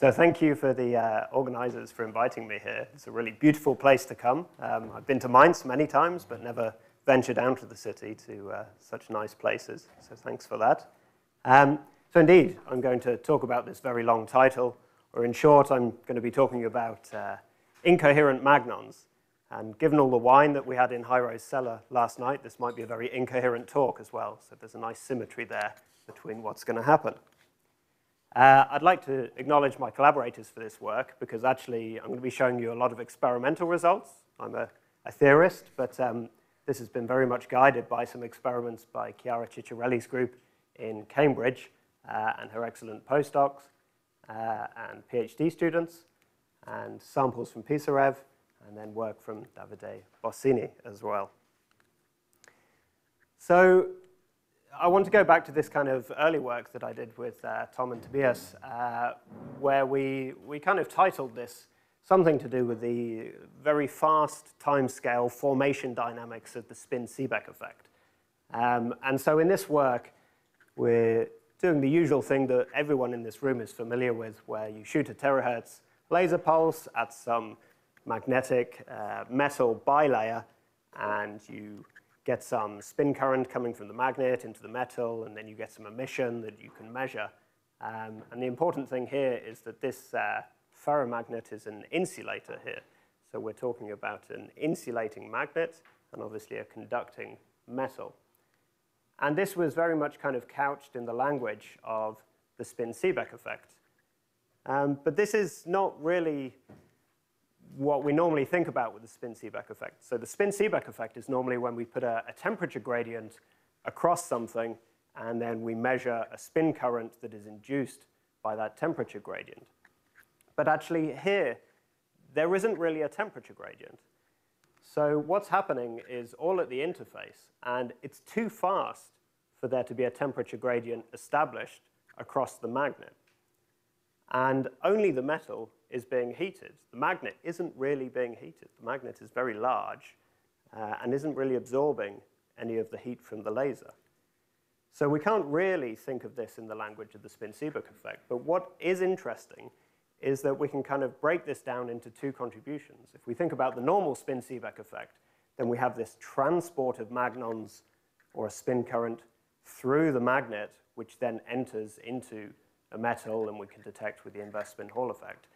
So thank you for the organizers for inviting me here. It's a really beautiful place to come. I've been to Mainz many times, but never ventured out of the city to such nice places. So thanks for that. So indeed, I'm going to talk about this very long title, or in short, I'm going to be talking about incoherent magnons. And given all the wine that we had in Hyro's cellar last night, this might be a very incoherent talk as well. So there's a nice symmetry there between what's going to happen. I'd like to acknowledge my collaborators for this work, because actually I'm going to be showing you a lot of experimental results. I'm a theorist, but this has been very much guided by some experiments by Chiara Ciccarelli's group in Cambridge and her excellent postdocs and PhD students, and samples from Pisarev, and then work from Davide Bossini as well. So I want to go back to this kind of early work that I did with Tom and Tobias, where we kind of titled this something to do with the very fast timescale formation dynamics of the spin-Seebeck effect. And so in this work, we're doing the usual thing that everyone in this room is familiar with, where you shoot a terahertz laser pulse at some magnetic metal bilayer, and you get some spin current coming from the magnet into the metal, and then you get some emission that you can measure. And the important thing here is that this ferromagnet is an insulator here. So we're talking about an insulating magnet and obviously a conducting metal. And this was very much kind of couched in the language of the spin-Seebeck effect. But this is not really what we normally think about with the spin-Seebeck effect. So the spin-Seebeck effect is normally when we put a temperature gradient across something, and then we measure a spin current that is induced by that temperature gradient. But actually here, there isn't really a temperature gradient. So what's happening is all at the interface, and it's too fast for there to be a temperature gradient established across the magnet. And only the metal is being heated. The magnet isn't really being heated. The magnet is very large and isn't really absorbing any of the heat from the laser. So we can't really think of this in the language of the spin-Seebeck effect. But what is interesting is that we can kind of break this down into two contributions. If we think about the normal spin-Seebeck effect, then we have this transport of magnons or a spin current through the magnet, which then enters into a metal, and we can detect with the inverse spin Hall effect.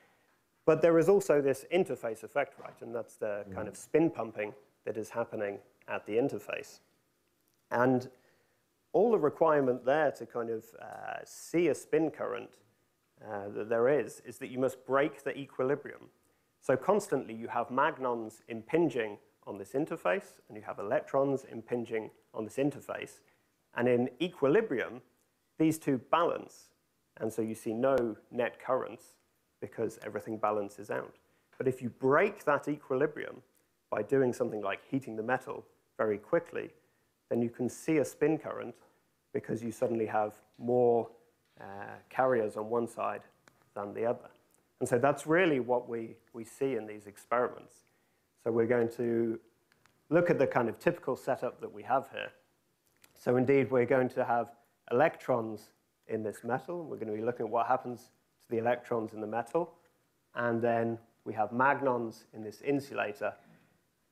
But there is also this interface effect, right? And that's the kind of spin pumping that is happening at the interface. And all the requirement there to kind of see a spin current that there is that you must break the equilibrium. So constantly you have magnons impinging on this interface, and you have electrons impinging on this interface. And in equilibrium, these two balance. And so you see no net currents because everything balances out. But if you break that equilibrium by doing something like heating the metal very quickly, then you can see a spin current because you suddenly have more carriers on one side than the other. And so that's really what we see in these experiments. So we're going to look at the kind of typical setup that we have here. So indeed, we're going to have electrons in this metal. We're going to be looking at what happens to the electrons in the metal. And then we have magnons in this insulator.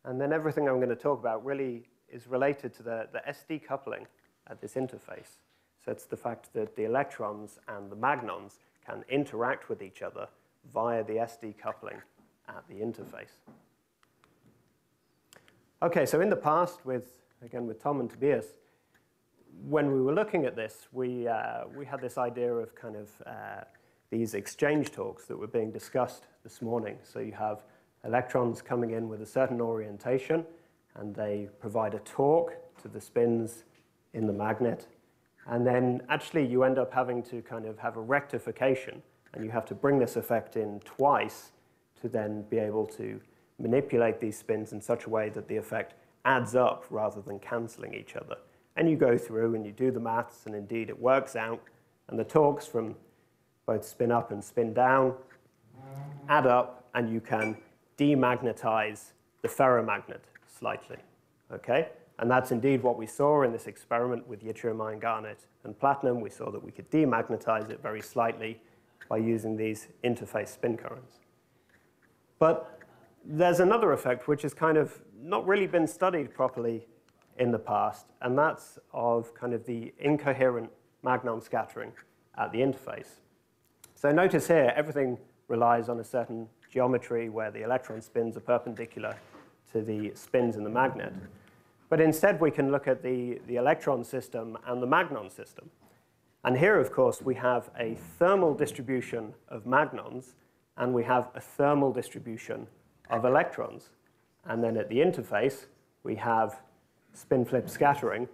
And then everything I'm going to talk about really is related to the SD coupling at this interface. So it's the fact that the electrons and the magnons can interact with each other via the SD coupling at the interface. OK, so in the past, again with Tom and Tobias, when we were looking at this, we had this idea of kind of these exchange talks that were being discussed this morning. So you have electrons coming in with a certain orientation, and they provide a torque to the spins in the magnet. And then actually you end up having to kind of have a rectification, and you have to bring this effect in twice to then be able to manipulate these spins in such a way that the effect adds up rather than canceling each other. And you go through and you do the maths, and indeed it works out. And the torques from both spin up and spin down add up, and you can demagnetize the ferromagnet slightly. Okay? And that's indeed what we saw in this experiment with yttrium iron garnet and platinum. We saw that we could demagnetize it very slightly, by using these interface spin currents. But there's another effect which has kind of not really been studied properly in the past, and that's of kind of the incoherent magnon scattering at the interface. So notice here, everything relies on a certain geometry where the electron spins are perpendicular to the spins in the magnet. But instead, we can look at the electron system and the magnon system. And here, of course, we have a thermal distribution of magnons, and we have a thermal distribution of electrons. And then at the interface, we have spin-flip scattering,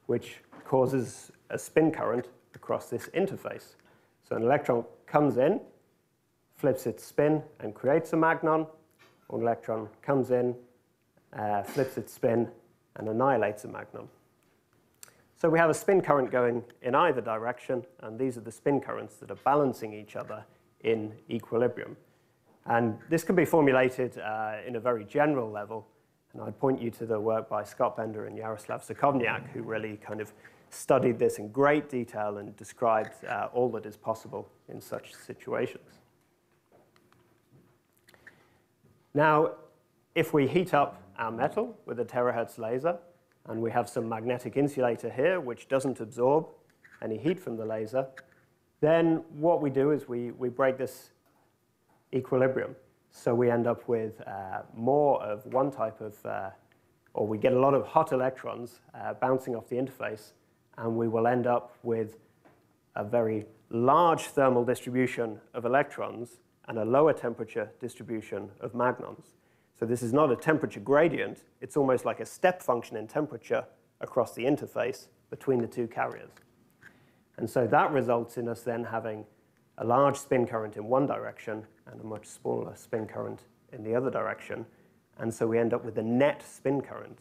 which causes a spin current across this interface. So an electron comes in, flips its spin, and creates a magnon. An electron comes in, flips its spin, and annihilates a magnon. So we have a spin current going in either direction, and these are the spin currents that are balancing each other in equilibrium. And this can be formulated in a very general level, and I'd point you to the work by Scott Bender and Yaroslav Sokovniak, who really kind of studied this in great detail and described all that is possible in such situations. Now, if we heat up our metal with a terahertz laser, and we have some magnetic insulator here which doesn't absorb any heat from the laser, then what we do is we break this equilibrium. So we end up with more of one type of, or we get a lot of hot electrons bouncing off the interface, and we will end up with a very large thermal distribution of electrons and a lower temperature distribution of magnons. So this is not a temperature gradient. It's almost like a step function in temperature across the interface between the two carriers. And so that results in us then having a large spin current in one direction and a much smaller spin current in the other direction. And so we end up with a net spin current.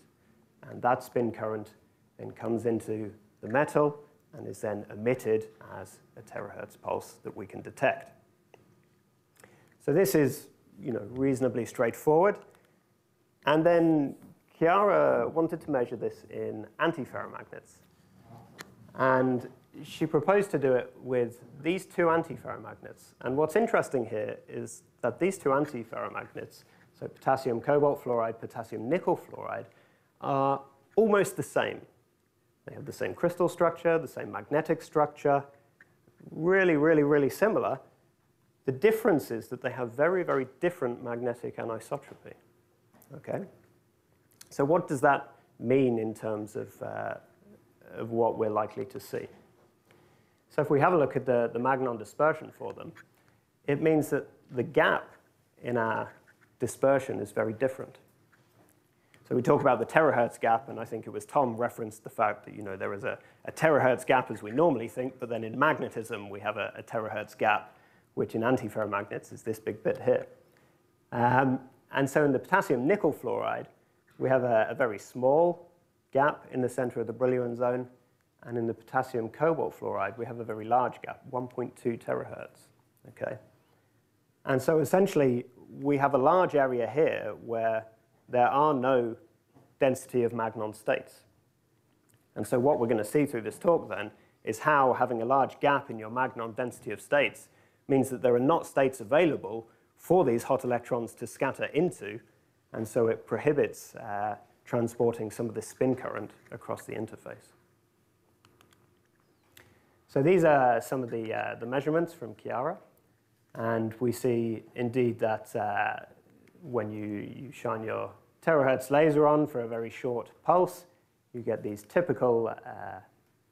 And that spin current then comes into the metal and is then emitted as a terahertz pulse that we can detect. So this is, reasonably straightforward. And then Chiara wanted to measure this in antiferromagnets. And she proposed to do it with these two antiferromagnets. And what's interesting here is that these two antiferromagnets, so potassium cobalt fluoride, potassium nickel fluoride, are almost the same. They have the same crystal structure, the same magnetic structure, really, really, really similar. The difference is that they have very, very different magnetic anisotropy. Okay? So what does that mean in terms of what we're likely to see? So if we have a look at the magnon dispersion for them, it means that the gap in our dispersion is very different. So we talk about the terahertz gap, and I think it was Tom referenced the fact that there is a terahertz gap as we normally think, but then in magnetism we have a terahertz gap, which in antiferromagnets is this big bit here. And so in the potassium nickel fluoride, we have a very small gap in the center of the Brillouin zone, and in the potassium cobalt fluoride, we have a very large gap, 1.2 terahertz. Okay? And so essentially, we have a large area here where there are no density of magnon states. And so what we're going to see through this talk then is how having a large gap in your magnon density of states means that there are not states available for these hot electrons to scatter into, and so it prohibits transporting some of the spin current across the interface. So these are some of the measurements from Chiara, and we see indeed that when you shine your terahertz laser on for a very short pulse, you get these typical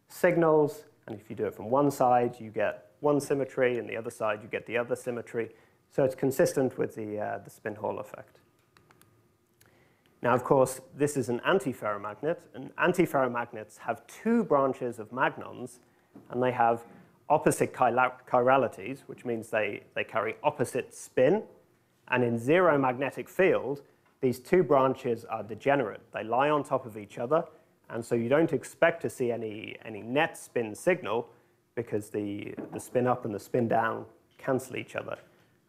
signals, and if you do it from one side, you get one symmetry, and the other side, you get the other symmetry. So it's consistent with the spin Hall effect. Now, of course, this is an antiferromagnet, and antiferromagnets have two branches of magnons, and they have opposite chiralities, which means they carry opposite spin. And in zero magnetic field, these two branches are degenerate. They lie on top of each other, and so you don't expect to see any net spin signal because the spin up and the spin down cancel each other.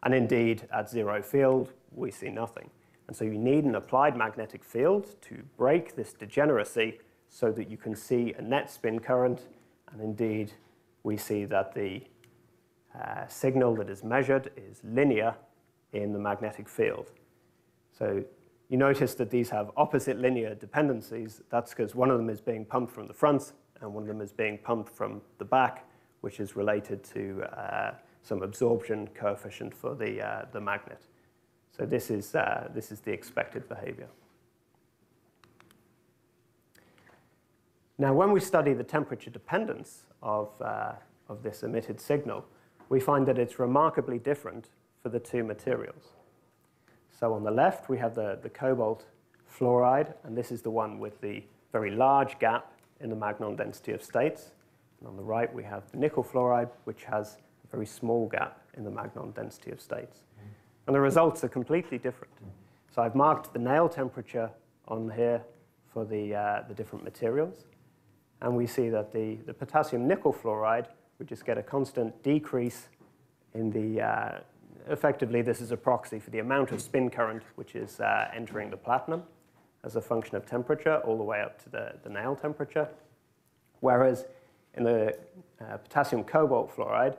And indeed, at zero field, we see nothing. And so you need an applied magnetic field to break this degeneracy so that you can see a net spin current. And indeed, we see that the signal that is measured is linear in the magnetic field. So you notice that these have opposite linear dependencies. That's because one of them is being pumped from the front and one of them is being pumped from the back, which is related to some absorption coefficient for the magnet. So this is the expected behavior. Now, when we study the temperature dependence of this emitted signal, we find that it's remarkably different for the two materials. So on the left, we have the cobalt fluoride, and this is the one with the very large gap in the magnon density of states. And on the right, we have the nickel fluoride, which has a very small gap in the magnon density of states. And the results are completely different. So I've marked the nail temperature on here for the different materials. And we see that the potassium nickel fluoride, we just get a constant decrease in the, effectively this is a proxy for the amount of spin current which is entering the platinum as a function of temperature all the way up to the nail temperature. Whereas in the potassium cobalt fluoride,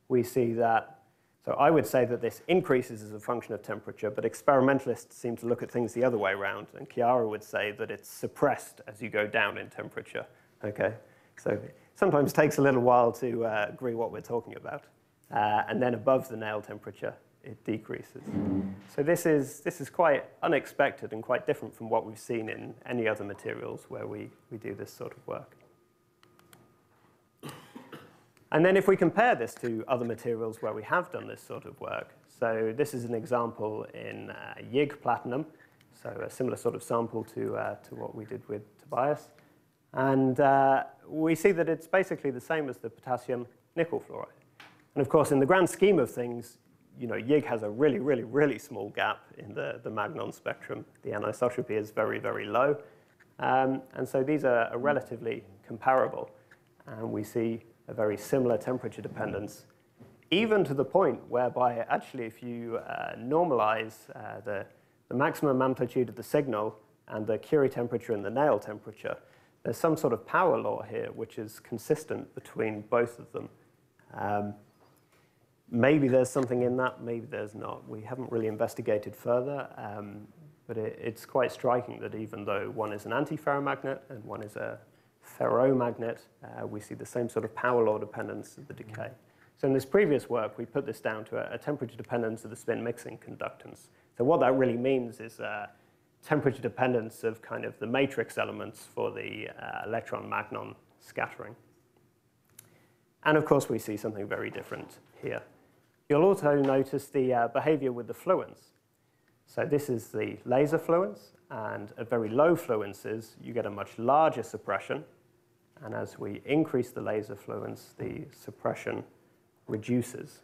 we see that, so I would say that this increases as a function of temperature, but experimentalists seem to look at things the other way around, and Chiara would say that it's suppressed as you go down in temperature. Okay, so it sometimes takes a little while to agree what we're talking about. And then above the nail temperature, it decreases. So this is quite unexpected and quite different from what we've seen in any other materials where we do this sort of work. And then if we compare this to other materials where we have done this sort of work, so this is an example in YIG platinum, so a similar sort of sample to what we did with Tobias. And we see that it's basically the same as the potassium nickel fluoride. And of course, in the grand scheme of things, you know, YIG has a really, really, really small gap in the magnon spectrum. The anisotropy is very, very low. And so these are relatively comparable. And we see a very similar temperature dependence, even to the point whereby actually if you normalize the maximum amplitude of the signal and the Curie temperature and the nail temperature, there's some sort of power law here which is consistent between both of them. Maybe there's something in that, maybe there's not. We haven't really investigated further, but it's quite striking that even though one is an antiferromagnet and one is a ferromagnet, we see the same sort of power law dependence of the decay. So in this previous work, we put this down to a temperature dependence of the spin mixing conductance. So what that really means is temperature dependence of kind of the matrix elements for the electron-magnon scattering. And of course, we see something very different here. You'll also notice the behavior with the fluence. So this is the laser fluence, and at very low fluences, you get a much larger suppression. And as we increase the laser fluence, the suppression reduces.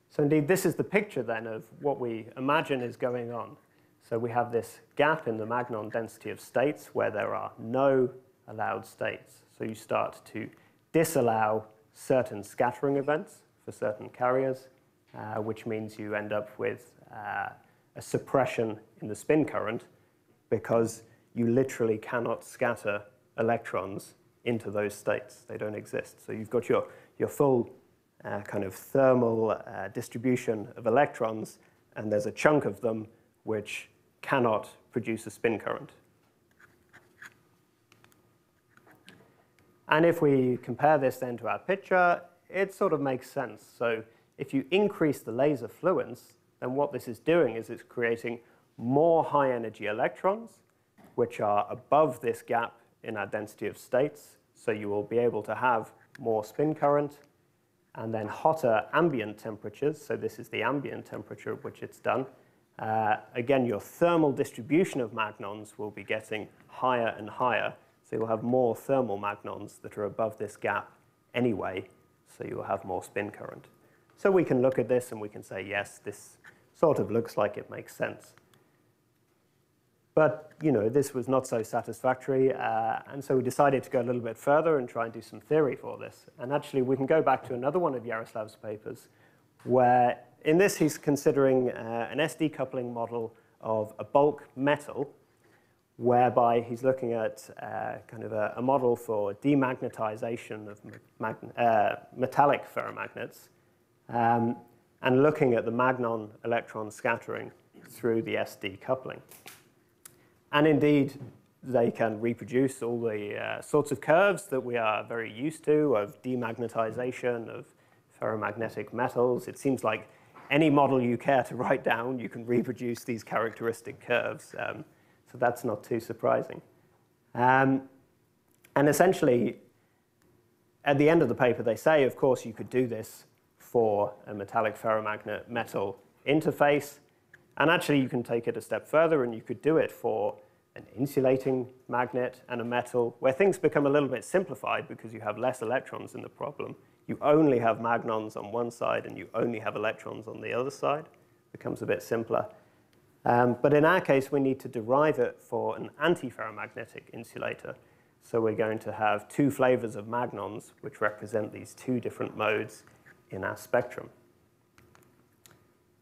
So indeed, this is the picture then of what we imagine is going on. So we have this gap in the magnon density of states where there are no allowed states. So you start to disallow certain scattering events for certain carriers, which means you end up with a suppression in the spin current because you literally cannot scatter electrons into those states. They don't exist. So you've got your full kind of thermal distribution of electrons, and there's a chunk of them which cannot produce a spin current. And if we compare this then to our picture, it sort of makes sense. So if you increase the laser fluence, then what this is doing is it's creating more high energy electrons, which are above this gap in our density of states. So you will be able to have more spin current, and then hotter ambient temperatures. So this is the ambient temperature at which it's done. Again, your thermal distribution of magnons will be getting higher and higher. So you'll have more thermal magnons that are above this gap anyway, so you'll have more spin current. So we can look at this and we can say, yes, this sort of looks like it makes sense. But you know, this was not so satisfactory, and so we decided to go a little bit further and try and do some theory for this. And actually, we can go back to another one of Yaroslav's papers, where in this he's considering an SD coupling model of a bulk metal, whereby he's looking at kind of a model for demagnetization of metallic ferromagnets and looking at the magnon electron scattering through the SD coupling. And indeed, they can reproduce all the sorts of curves that we are very used to of demagnetization of ferromagnetic metals. It seems like any model you care to write down, you can reproduce these characteristic curves. So that's not too surprising. And essentially, at the end of the paper, they say, of course, you could do this for a metallic ferromagnet metal interface. And actually, you can take it a step further, and you could do it for an insulating magnet and a metal, where things become a little bit simplified because you have less electrons in the problem. You only have magnons on one side, and you only have electrons on the other side. It becomes a bit simpler. But in our case, we need to derive it for an antiferromagnetic insulator. So we're going to have two flavors of magnons, which represent these two different modes in our spectrum.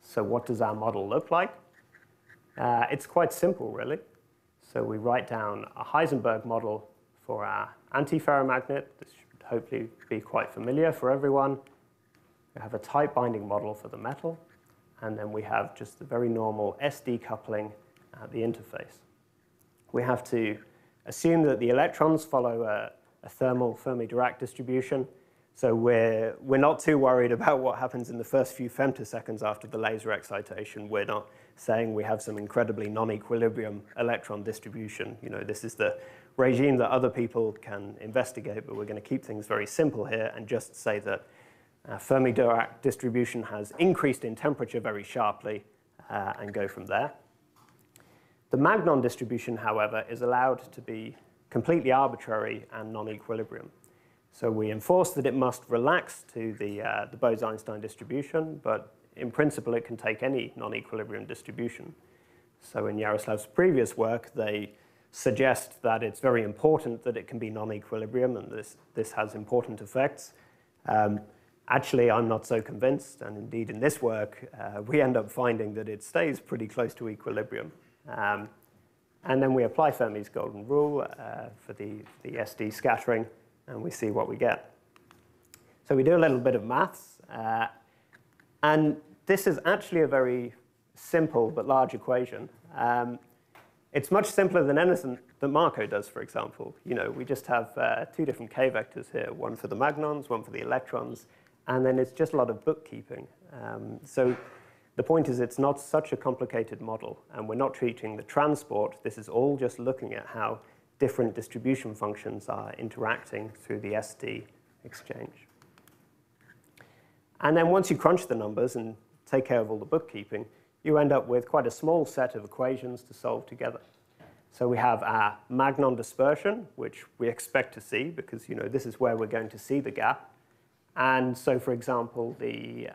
So what does our model look like? It's quite simple, really. So we write down a Heisenberg model for our antiferromagnet. This should hopefully be quite familiar for everyone. We have a tight binding model for the metal. And then we have just the very normal SD coupling at the interface. We have to assume that the electrons follow a thermal Fermi-Dirac distribution. So we're not too worried about what happens in the first few femtoseconds after the laser excitation. We're not saying we have some incredibly non-equilibrium electron distribution. You know, this is the regime that other people can investigate, but we're going to keep things very simple here and just say that Fermi-Dirac distribution has increased in temperature very sharply and go from there. The magnon distribution, however, is allowed to be completely arbitrary and non-equilibrium. So we enforce that it must relax to the Bose-Einstein distribution, but in principle, it can take any non-equilibrium distribution. So in Yaroslav's previous work, they suggest that it's very important that it can be non-equilibrium, and this has important effects. Actually, I'm not so convinced, and indeed in this work, we end up finding that it stays pretty close to equilibrium. And then we apply Fermi's golden rule for the SD scattering, and we see what we get. So we do a little bit of maths, and this is actually a very simple but large equation. It's much simpler than anything that Marco does, for example. You know, we just have two different K vectors here, one for the magnons, one for the electrons, and then it's just a lot of bookkeeping. So the point is it's not such a complicated model, and we're not treating the transport. This is all just looking at how different distribution functions are interacting through the SD exchange. And then once you crunch the numbers and take care of all the bookkeeping, you end up with quite a small set of equations to solve together. So we have our magnon dispersion, which we expect to see because, you know, this is where we're going to see the gap. And so, for example, the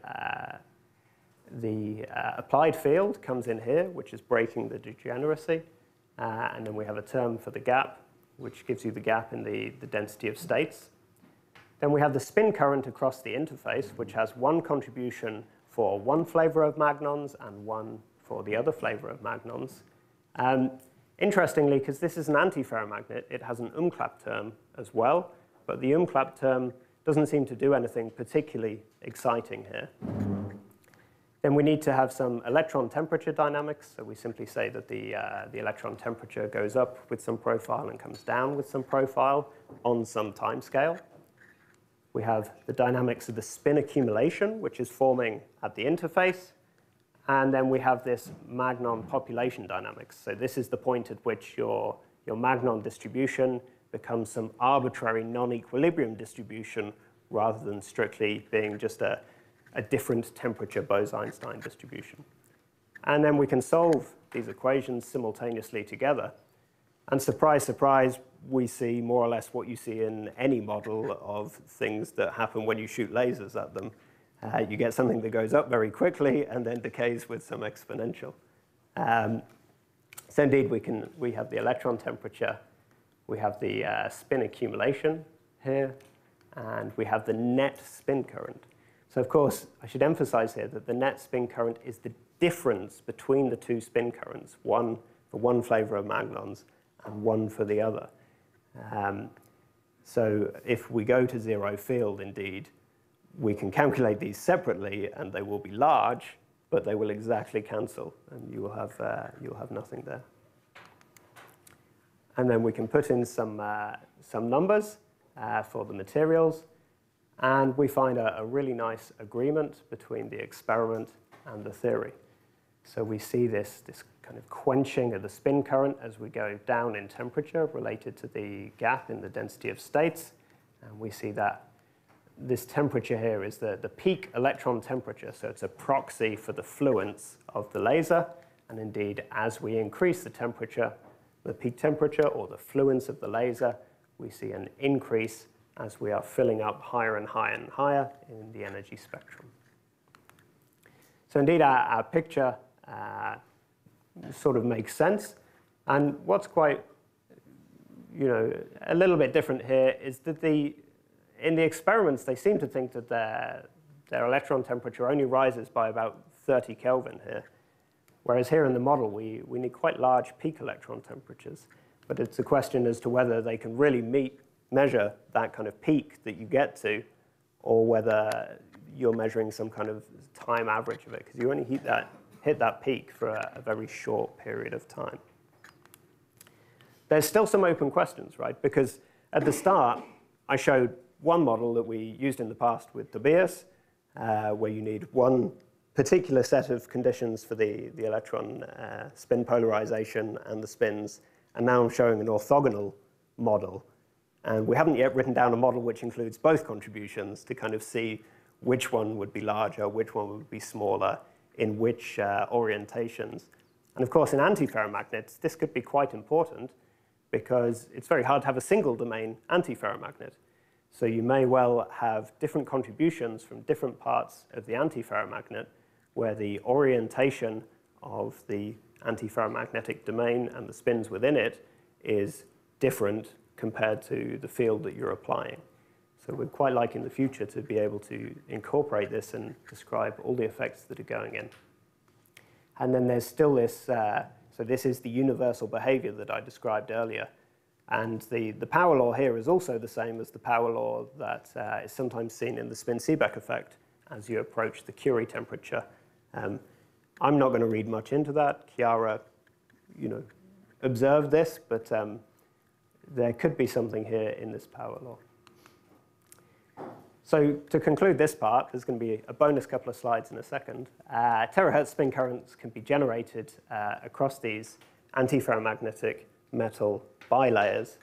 applied field comes in here, which is breaking the degeneracy. And then we have a term for the gap, which gives you the gap in the density of states. Then we have the spin current across the interface, which has one contribution for one flavor of magnons and one for the other flavor of magnons. Interestingly, because this is an antiferromagnet, it has an umklapp term as well, but the umklapp term doesn't seem to do anything particularly exciting here. Then we need to have some electron temperature dynamics, so we simply say that the electron temperature goes up with some profile and comes down with some profile on some time scale. We have the dynamics of the spin accumulation, which is forming at the interface. And then we have this magnon population dynamics. So this is the point at which your magnon distribution becomes some arbitrary non-equilibrium distribution rather than strictly being just a different temperature Bose-Einstein distribution. And then we can solve these equations simultaneously together. And surprise, surprise, we see more or less what you see in any model of things that happen when you shoot lasers at them. You get something that goes up very quickly and then decays with some exponential. So indeed, we have the electron temperature, we have the spin accumulation here, and we have the net spin current. So of course, I should emphasize here that the net spin current is the difference between the two spin currents, one for one flavor of magnons and 1 for the other. So if we go to 0 field, indeed, we can calculate these separately, and they will be large, but they will exactly cancel, and you'll have nothing there. And then we can put in some numbers for the materials, and we find a really nice agreement between the experiment and the theory. So we see this kind of quenching of the spin current as we go down in temperature related to the gap in the density of states, and we see that this temperature here is the peak electron temperature, so it's a proxy for the fluence of the laser, and indeed, as we increase the temperature, the peak temperature or the fluence of the laser, we see an increase as we are filling up higher and higher and higher in the energy spectrum. So indeed, our picture sort of makes sense, and what's quite, a little bit different here is that in the experiments, they seem to think that their electron temperature only rises by about 30 Kelvin here, whereas here in the model, we need quite large peak electron temperatures. But it's a question as to whether they can really measure that kind of peak that you get to, or whether you're measuring some kind of time average of it, because you only hit that peak for a very short period of time. There's still some open questions, right? Because at the start, I showed one model that we used in the past with Tobias, where you need one particular set of conditions for the electron spin polarization and the spins, and now I'm showing an orthogonal model. And we haven't yet written down a model which includes both contributions to kind of see which one would be larger, which one would be smaller, in which orientations. And of course, in antiferromagnets, this could be quite important because it's very hard to have a single domain antiferromagnet. So you may well have different contributions from different parts of the antiferromagnet where the orientation of the antiferromagnetic domain and the spins within it is different compared to the field that you're applying. So we'd quite like in the future to be able to incorporate this and describe all the effects that are going in. And then there's still this, so this is the universal behavior that I described earlier. And the power law here is also the same as the power law that is sometimes seen in the spin-Seebeck effect as you approach the Curie temperature. I'm not going to read much into that. Chiara, observed this, but there could be something here in this power law. So to conclude this part, there's going to be a bonus couple of slides in a second. Terahertz spin currents can be generated across these antiferromagnetic metal bilayers.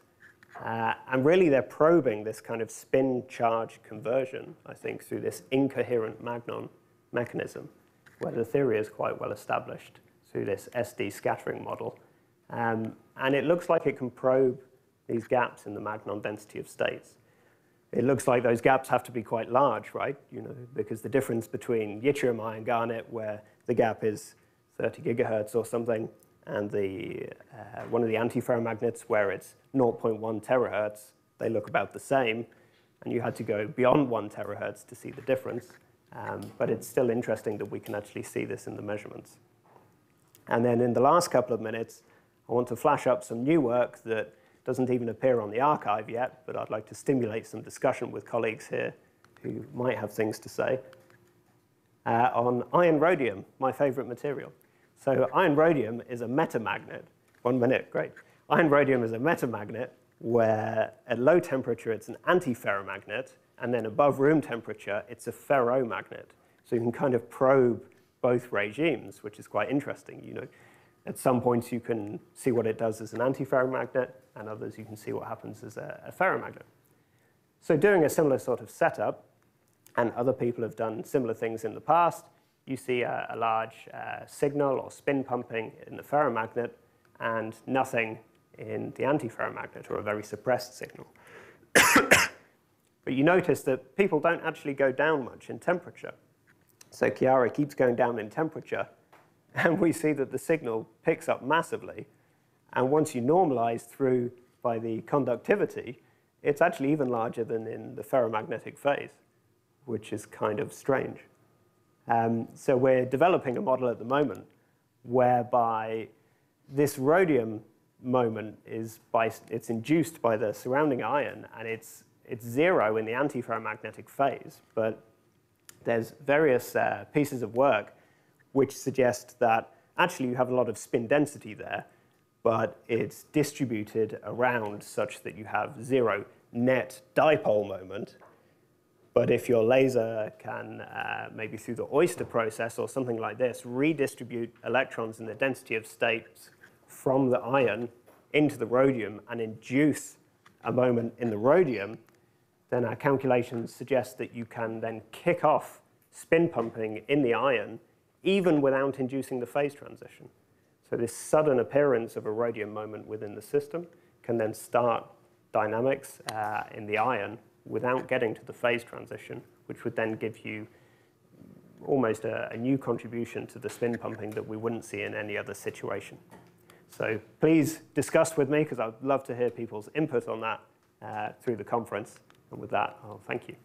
And really, they're probing this kind of spin-charge conversion, I think, through this incoherent magnon mechanism, where the theory is quite well established through this SD scattering model. And it looks like it can probe these gaps in the magnon density of states. It looks like those gaps have to be quite large, right? Because the difference between yttrium-ion garnet, where the gap is 30 gigahertz or something, and one of the antiferromagnets, where it's 0.1 terahertz, they look about the same. And you had to go beyond 1 terahertz to see the difference. But it's still interesting that we can actually see this in the measurements. And then in the last couple of minutes, I want to flash up some new work that doesn't even appear on the archive yet, but I'd like to stimulate some discussion with colleagues here who might have things to say, on iron rhodium, my favorite material. So iron rhodium is a metamagnet. 1 minute, great. Iron rhodium is a metamagnet where at low temperature it's an antiferromagnet, and then above room temperature it's a ferromagnet. So you can kind of probe both regimes, which is quite interesting. At some points you can see what it does as an antiferromagnet, and others you can see what happens as a ferromagnet. So doing a similar sort of setup, and other people have done similar things in the past, you see a large signal or spin pumping in the ferromagnet and nothing in the antiferromagnet, or a very suppressed signal. But you notice that people don't actually go down much in temperature. So Chiara keeps going down in temperature, and we see that the signal picks up massively. And once you normalize through by the conductivity, it's actually even larger than in the ferromagnetic phase, which is kind of strange. So we're developing a model at the moment whereby this rhodium moment is it's induced by the surrounding ion, and it's zero in the antiferromagnetic phase. But there's various pieces of work which suggest that actually you have a lot of spin density there, but it's distributed around such that you have zero net dipole moment. But if your laser can, maybe through the oyster process or something like this, redistribute electrons in the density of states from the ion into the rhodium and induce a moment in the rhodium, then our calculations suggest that you can then kick off spin pumping in the ion even without inducing the phase transition. So this sudden appearance of a rhodium moment within the system can then start dynamics in the ion without getting to the phase transition, which would then give you almost a new contribution to the spin pumping that we wouldn't see in any other situation. So please discuss with me, because I'd love to hear people's input on that through the conference. And with that, I'll thank you.